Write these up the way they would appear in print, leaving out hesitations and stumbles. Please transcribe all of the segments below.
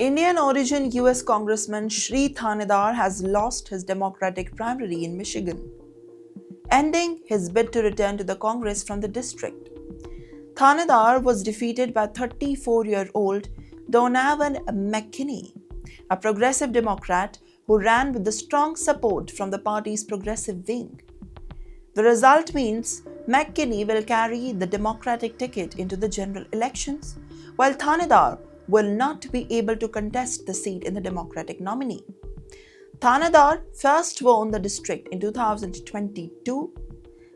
Indian origin US Congressman Shri Thanedar has lost his Democratic primary in Michigan, ending his bid to return to the Congress from the district. Thanedar was defeated by 34-year-old Donovan McKinney, a progressive Democrat who ran with the strong support from the party's progressive wing. The result means McKinney will carry the Democratic ticket into the general elections, while Thanedar will not be able to contest the seat in the Democratic nominee. Thanedar first won the district in 2022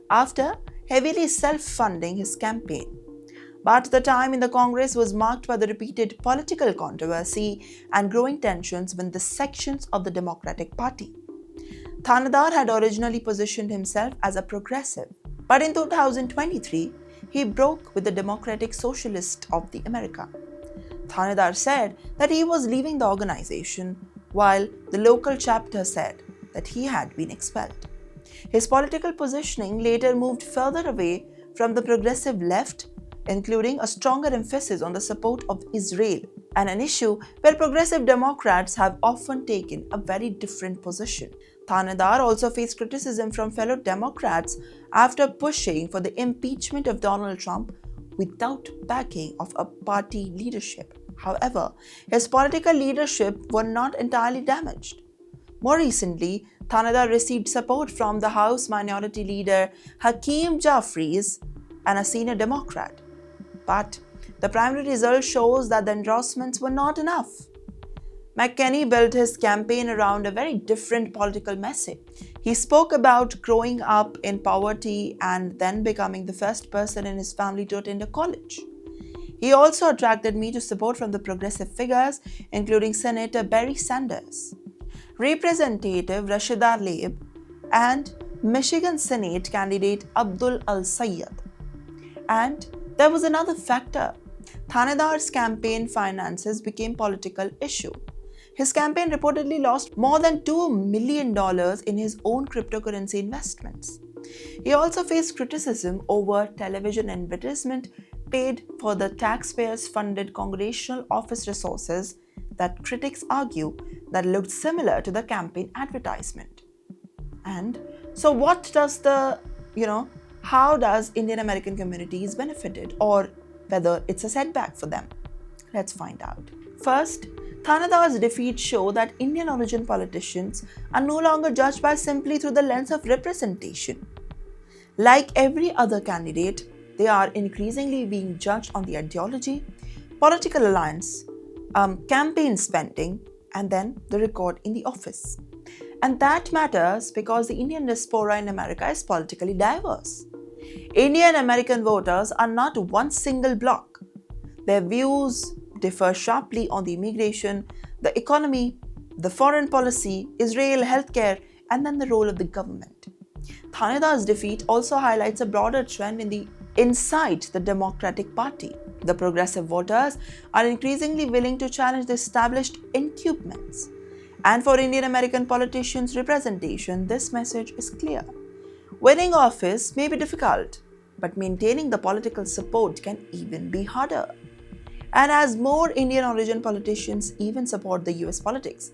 after heavily self-funding his campaign. But the time in the Congress was marked by the repeated political controversy and growing tensions within the sections of the Democratic Party. Thanedar had originally positioned himself as a progressive, but in 2023, he broke with the Democratic Socialist of the America. Thanedar said that he was leaving the organization, while the local chapter said that he had been expelled. His political positioning later moved further away from the progressive left, including a stronger emphasis on the support of Israel, and an issue where progressive Democrats have often taken a very different position. Thanedar also faced criticism from fellow Democrats after pushing for the impeachment of Donald Trump without backing of a party leadership. However, his political leadership was not entirely damaged. More recently, Thanedar received support from the House Minority Leader Hakeem Jeffries and a senior Democrat. But the primary result shows that the endorsements were not enough. McKinney built his campaign around a very different political message. He spoke about growing up in poverty and then becoming the first person in his family to attend a college. He also attracted me to support from the progressive figures, including Senator Bernie Sanders, Representative Rashida Tlaib, and Michigan Senate candidate Abdul Al-Sayed. And there was another factor. Thanedar's campaign finances became a political issue. His campaign reportedly lost more than $2 million in his own cryptocurrency investments. He also faced criticism over television advertisement paid for the taxpayers-funded congressional office resources that critics argue that looked similar to the campaign advertisement. And so how does Indian American communities benefited, or whether it's a setback for them? Let's find out. First, Thanedar's defeat show that Indian origin politicians are no longer judged by simply through the lens of representation. Like every other candidate, they are increasingly being judged on the ideology, political alliance, campaign spending, and then the record in the office. And that matters because the Indian diaspora in America is politically diverse. Indian American voters are not one single bloc. Their views differ sharply on the immigration, the economy, the foreign policy, Israel healthcare, and then the role of the government. Thanedar's defeat also highlights a broader trend inside the Democratic Party. The progressive voters are increasingly willing to challenge the established incumbents. And for Indian American politicians' representation, this message is clear. Winning office may be difficult, but maintaining the political support can even be harder. And as more Indian origin politicians even support the US politics,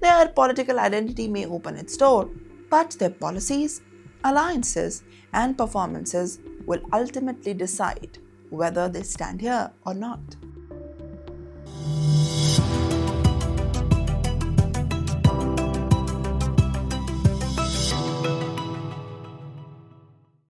their political identity may open its door, but their policies, alliances, and performances will ultimately decide whether they stand here or not.